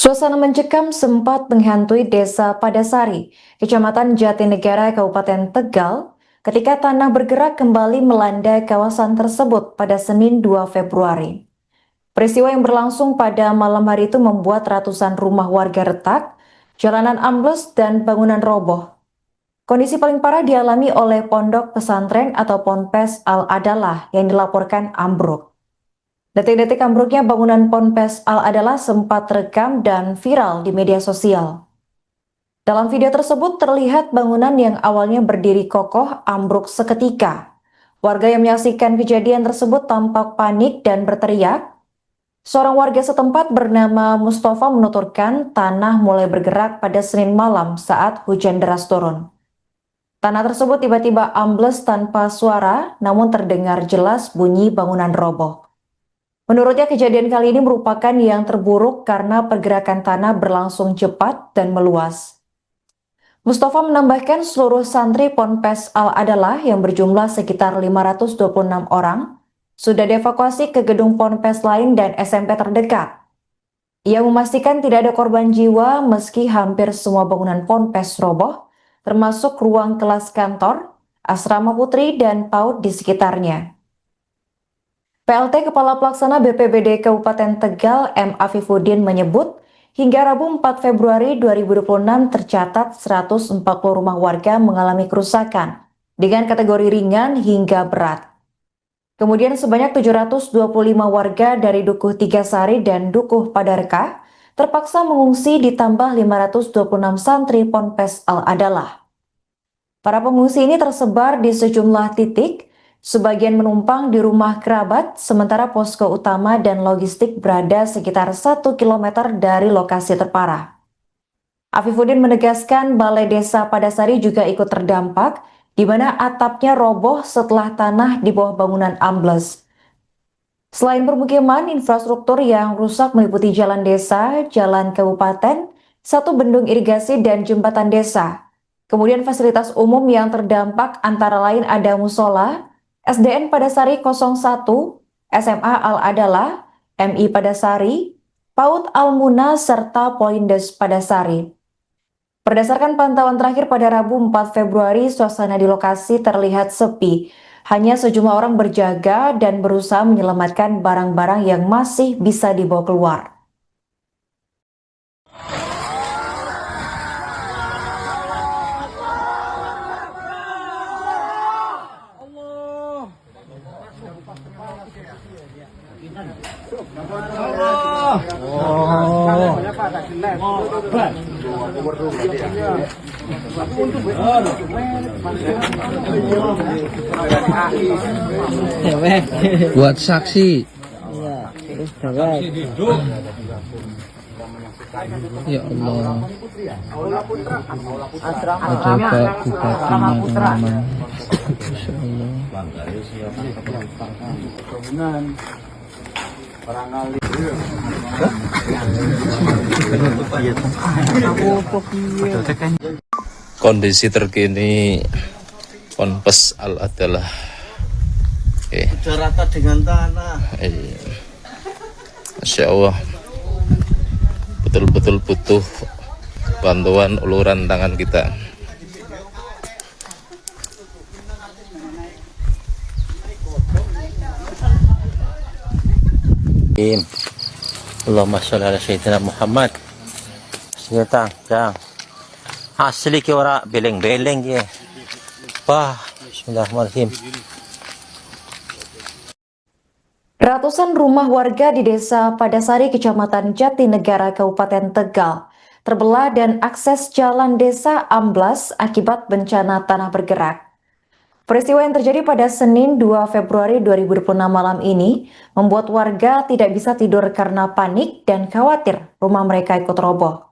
Suasana mencekam sempat menghantui Desa Padasari, Kecamatan Jatinegara, Kabupaten Tegal, ketika tanah bergerak kembali melanda kawasan tersebut pada Senin 2 Februari. Peristiwa yang berlangsung pada malam hari itu membuat ratusan rumah warga retak, jalanan ambles, dan bangunan roboh. Kondisi paling parah dialami oleh pondok pesantren atau Ponpes Al-Adalah yang dilaporkan ambruk. Detik-detik ambruknya bangunan Ponpes Al-Adalah sempat terekam dan viral di media sosial. Dalam video tersebut terlihat bangunan yang awalnya berdiri kokoh ambruk seketika. Warga yang menyaksikan kejadian tersebut tampak panik dan berteriak. Seorang warga setempat bernama Mustafa menuturkan tanah mulai bergerak pada Senin malam saat hujan deras turun. Tanah tersebut tiba-tiba ambles tanpa suara, namun terdengar jelas bunyi bangunan roboh. Menurutnya kejadian kali ini merupakan yang terburuk karena pergerakan tanah berlangsung cepat dan meluas. Mustafa menambahkan seluruh santri Ponpes Al-Adalah yang berjumlah sekitar 526 orang sudah dievakuasi ke gedung Ponpes lain dan SMP terdekat. Ia memastikan tidak ada korban jiwa meski hampir semua bangunan Ponpes roboh, termasuk ruang kelas kantor, asrama putri, dan PAUD di sekitarnya. PLT Kepala Pelaksana BPBD Kabupaten Tegal M. Afifuddin menyebut, hingga Rabu 4 Februari 2026 tercatat 140 rumah warga mengalami kerusakan dengan kategori ringan hingga berat. Kemudian sebanyak 725 warga dari Dukuh Tigasari dan Dukuh Padarkah terpaksa mengungsi ditambah 526 santri Ponpes Al-Adalah. Para pengungsi ini tersebar di sejumlah titik, sebagian menumpang di rumah kerabat, sementara posko utama dan logistik berada sekitar 1 km dari lokasi terparah. Afifuddin menegaskan Balai Desa Padasari juga ikut terdampak, di mana atapnya roboh setelah tanah di bawah bangunan ambles. Selain permukiman, infrastruktur yang rusak meliputi jalan desa, jalan kabupaten, satu bendung irigasi, dan jembatan desa. Kemudian fasilitas umum yang terdampak antara lain ada musola, SDN Padasari 01, SMA Al-Adalah, MI Padasari, PAUD Al-Muna, serta Poindes Padasari. Berdasarkan pantauan terakhir pada Rabu 4 Februari, suasana di lokasi terlihat sepi. Hanya sejumlah orang berjaga dan berusaha menyelamatkan barang-barang yang masih bisa dibawa keluar. Buat saksi. Ya Allah. Ada Pak Bupatinya teman-teman. Masya Allah. Kondisi terkini Ponpes Al-Adalah. Sudah rata dengan tanah. Masya Allah, betul-betul butuh bantuan uluran tangan kita. Allahumma sholli ala sayyidina Muhammad. Siapa yang asli ke orang beleng-beleng ya. Wah, bismillahirrahmanirrahim. Ratusan rumah warga di Desa Padasari, Kecamatan Jatinegara, Kabupaten Tegal, terbelah dan akses jalan desa amblas akibat bencana tanah bergerak. Peristiwa yang terjadi pada Senin 2 Februari 2026 malam ini membuat warga tidak bisa tidur karena panik dan khawatir rumah mereka ikut roboh.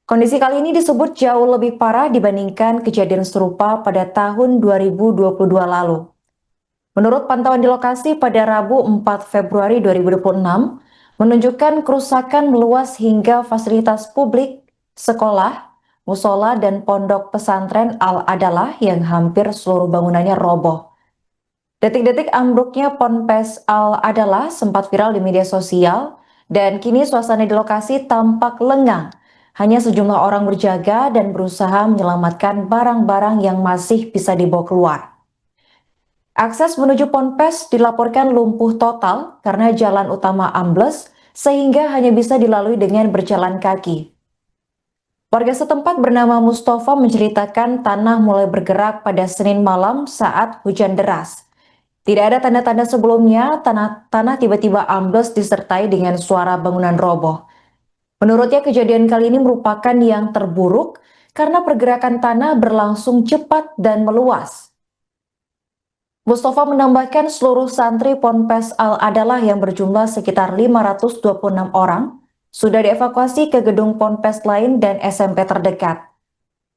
Kondisi kali ini disebut jauh lebih parah dibandingkan kejadian serupa pada tahun 2022 lalu. Menurut pantauan di lokasi pada Rabu 4 Februari 2026, menunjukkan kerusakan meluas hingga fasilitas publik, sekolah, musola, dan pondok pesantren Al-Adalah yang hampir seluruh bangunannya roboh. Detik-detik ambruknya Ponpes Al-Adalah sempat viral di media sosial dan kini suasana di lokasi tampak lengang. Hanya sejumlah orang berjaga dan berusaha menyelamatkan barang-barang yang masih bisa dibawa keluar. Akses menuju Ponpes dilaporkan lumpuh total karena jalan utama ambles sehingga hanya bisa dilalui dengan berjalan kaki. Warga setempat bernama Mustafa menceritakan tanah mulai bergerak pada Senin malam saat hujan deras. Tidak ada tanda-tanda sebelumnya tanah tiba-tiba ambles disertai dengan suara bangunan roboh. Menurutnya kejadian kali ini merupakan yang terburuk karena pergerakan tanah berlangsung cepat dan meluas. Mustafa menambahkan seluruh santri Ponpes Al-Adalah yang berjumlah sekitar 526 orang sudah dievakuasi ke gedung Ponpes lain dan SMP terdekat.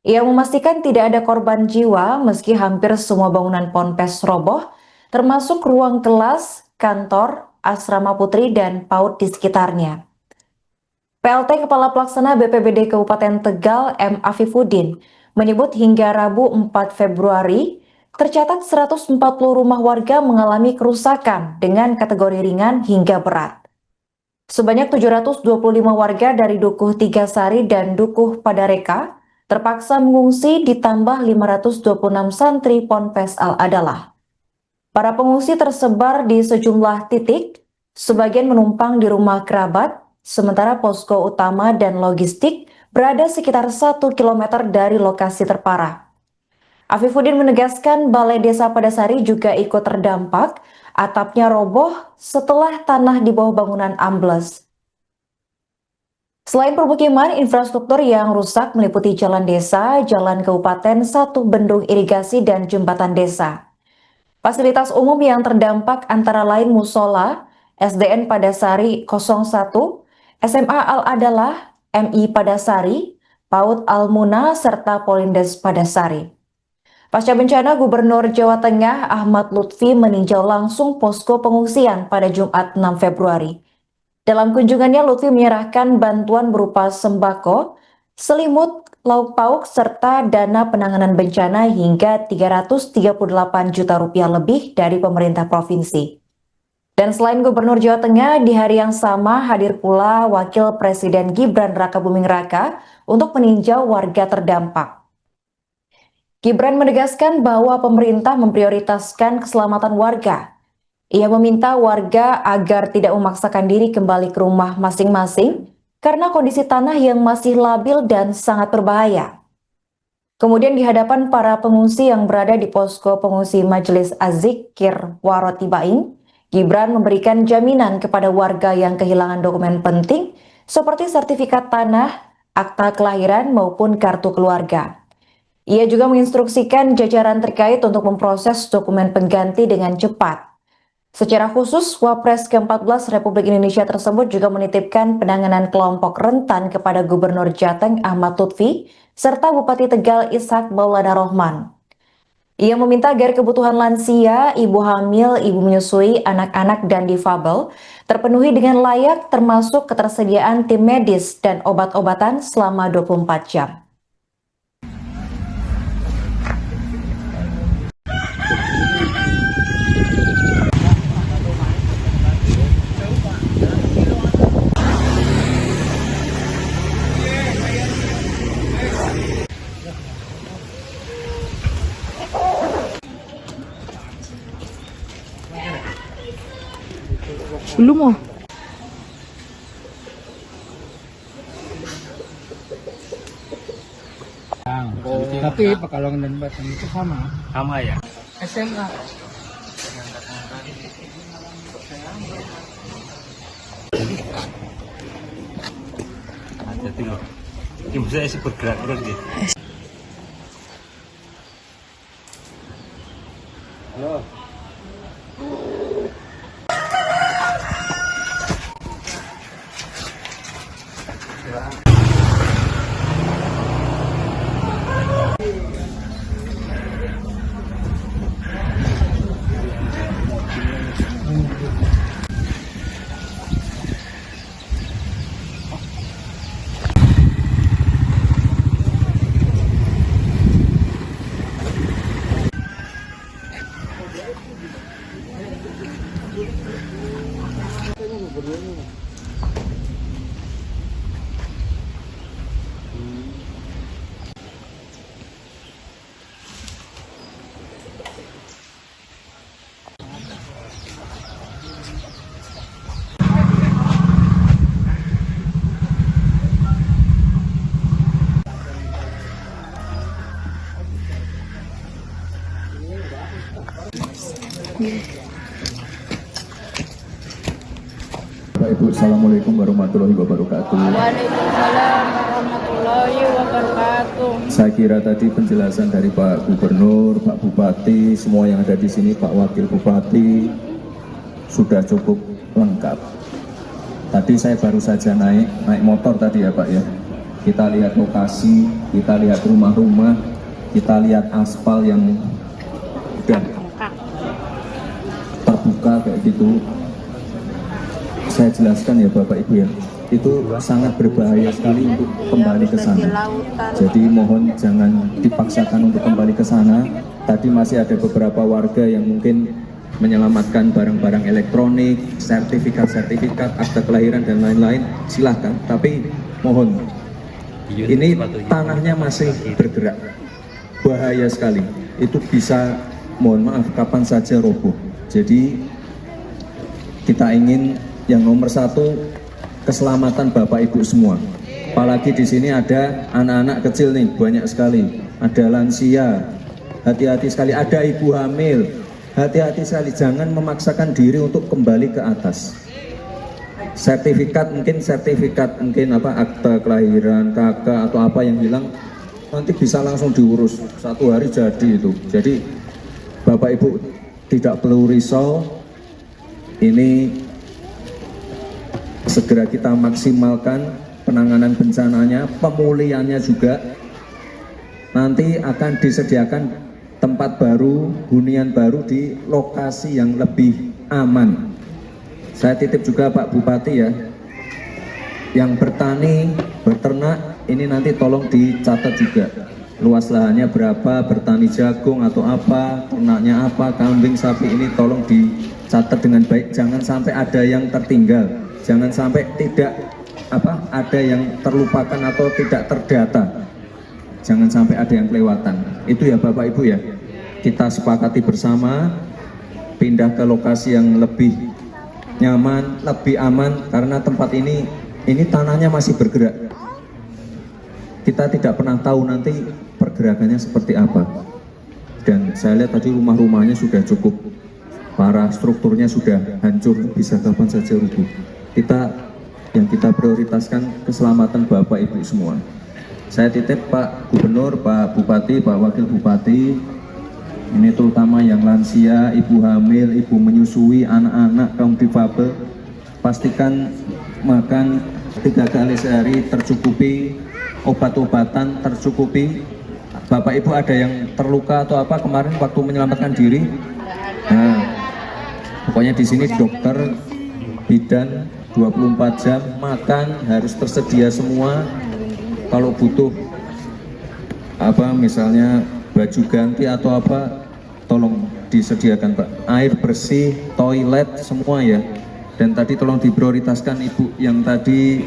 Ia memastikan tidak ada korban jiwa meski hampir semua bangunan Ponpes roboh, termasuk ruang kelas, kantor, asrama putri, dan PAUD di sekitarnya. PLT Kepala Pelaksana BPBD Kabupaten Tegal M. Afifuddin menyebut hingga Rabu 4 Februari, tercatat 140 rumah warga mengalami kerusakan dengan kategori ringan hingga berat. Sebanyak 725 warga dari Dukuh Tigasari dan Dukuh Padareka terpaksa mengungsi ditambah 526 santri Ponpes Al-Adalah. Para pengungsi tersebar di sejumlah titik, sebagian menumpang di rumah kerabat, sementara posko utama dan logistik berada sekitar 1 km dari lokasi terparah. Afifuddin menegaskan Balai Desa Padasari juga ikut terdampak, atapnya roboh setelah tanah di bawah bangunan ambles. Selain permukiman, infrastruktur yang rusak meliputi jalan desa, jalan kabupaten, 1 bendung irigasi, dan jembatan desa. Fasilitas umum yang terdampak antara lain musola, SDN Padasari 01, SMA Al-Adalah, MI Padasari, PAUD Al-Muna, serta Polindes Padasari. Pasca bencana, Gubernur Jawa Tengah Ahmad Lutfi meninjau langsung posko pengungsian pada Jumat 6 Februari. Dalam kunjungannya, Lutfi menyerahkan bantuan berupa sembako, selimut, lauk pauk, serta dana penanganan bencana hingga 338 juta rupiah lebih dari pemerintah provinsi. Dan selain Gubernur Jawa Tengah, di hari yang sama hadir pula Wakil Presiden Gibran Rakabuming Raka untuk meninjau warga terdampak. Gibran menegaskan bahwa pemerintah memprioritaskan keselamatan warga. Ia meminta warga agar tidak memaksakan diri kembali ke rumah masing-masing karena kondisi tanah yang masih labil dan sangat berbahaya. Kemudian di hadapan para pengungsi yang berada di posko pengungsi Majelis Az-Zikir Waroti Baing, Gibran memberikan jaminan kepada warga yang kehilangan dokumen penting seperti sertifikat tanah, akta kelahiran maupun kartu keluarga. Ia juga menginstruksikan jajaran terkait untuk memproses dokumen pengganti dengan cepat. Secara khusus, Wapres ke-14 Republik Indonesia tersebut juga menitipkan penanganan kelompok rentan kepada Gubernur Jateng Ahmad Lutfi serta Bupati Tegal Ishak Maulana Rohman. Ia meminta agar kebutuhan lansia, ibu hamil, ibu menyusui, anak-anak, dan difabel terpenuhi dengan layak termasuk ketersediaan tim medis dan obat-obatan selama 24 jam. Belum oh. Tapi Pekalongan dan Batang itu sama. Sama ya? SMA. Jadi loh, ini bisa isi bergerak-gerak gitu. Halo. Bapak Ibu, Assalamualaikum warahmatullahi wabarakatuh. Waalaikumsalam warahmatullahi wabarakatuh. Saya kira tadi penjelasan dari Pak Gubernur, Pak Bupati, semua yang ada di sini, Pak Wakil Bupati, sudah cukup lengkap. Tadi saya baru saja naik motor tadi ya Pak ya. Kita lihat lokasi, kita lihat rumah-rumah, kita lihat aspal yang sudah terbuka kayak gitu. Saya jelaskan ya Bapak Ibu ya, itu sangat berbahaya sekali untuk kembali ke sana. Jadi mohon jangan dipaksakan untuk kembali ke sana. Tadi masih ada beberapa warga yang mungkin menyelamatkan barang-barang elektronik, sertifikat, akta kelahiran dan lain-lain, silahkan. Tapi mohon, ini tanahnya masih bergerak, bahaya sekali. Itu bisa, mohon maaf, kapan saja roboh. Jadi kita ingin yang nomor satu, keselamatan Bapak Ibu semua. Apalagi di sini ada anak-anak kecil nih, banyak sekali. Ada lansia, hati-hati sekali. Ada ibu hamil, hati-hati sekali. Jangan memaksakan diri untuk kembali ke atas. Sertifikat mungkin apa, akta kelahiran, kakak atau apa yang hilang, nanti bisa langsung diurus. 1 hari jadi itu. Jadi Bapak Ibu tidak perlu risau. Ini segera kita maksimalkan penanganan bencananya, pemulihannya juga. Nanti akan disediakan tempat baru, hunian baru di lokasi yang lebih aman. Saya titip juga Pak Bupati ya, yang bertani, berternak, ini nanti tolong dicatat juga. Luas lahannya berapa, bertani jagung atau apa, ternaknya apa, kambing, sapi, ini tolong dicatat dengan baik. Jangan sampai ada yang tertinggal. Jangan sampai ada yang terlupakan atau tidak terdata. Jangan sampai ada yang kelewatan. Itu ya Bapak Ibu ya. Kita sepakati bersama pindah ke lokasi yang lebih nyaman, lebih aman, karena tempat ini tanahnya masih bergerak. Kita tidak pernah tahu nanti pergerakannya seperti apa. Dan saya lihat tadi rumah-rumahnya sudah cukup parah, strukturnya sudah hancur, bisa kapan saja rubuh. Yang kita prioritaskan keselamatan Bapak Ibu semua. Saya titip Pak Gubernur, Pak Bupati, Pak Wakil Bupati, ini terutama yang lansia, ibu hamil, ibu menyusui, anak-anak, kaum difabel, pastikan makan 3 kali sehari tercukupi, obat-obatan tercukupi. Bapak Ibu ada yang terluka atau apa kemarin waktu menyelamatkan diri? Nah, pokoknya di sini dokter, bidan 24 jam, makan harus tersedia semua. Kalau butuh apa misalnya baju ganti atau apa, tolong disediakan Pak. Air bersih, toilet, semua ya. Dan tadi tolong diprioritaskan ibu yang tadi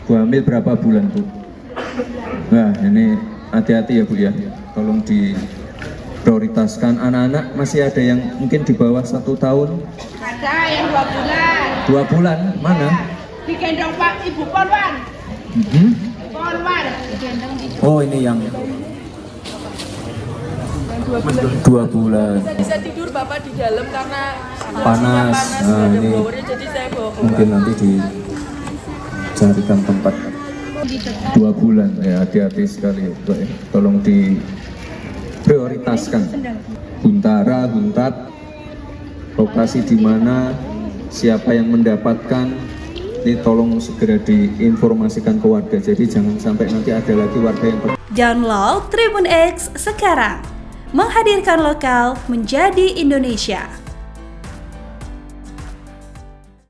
ibu hamil berapa bulan Bu? Nah ini hati-hati ya Bu ya, tolong diprioritaskan. Anak-anak masih ada yang mungkin di bawah 1 tahun. Ada yang 2 bulan. 2 bulan? Mana? Digendong Pak Ibu Polwan. Polwan. Oh ini yang 2 bulan. Bisa tidur Bapak di dalam karena Panas. Nah, ada ini blowernya, jadi saya bawa keluar. mungkin nanti dicarikan tempat. 2 bulan ya, hati-hati sekali Pak ya. Tolong diprioritaskan. Huntara, Huntat, lokasi di mana, siapa yang mendapatkan, ini tolong segera diinformasikan ke warga. Jadi jangan sampai nanti ada lagi warga yang Download Tribun X sekarang, menghadirkan lokal menjadi Indonesia.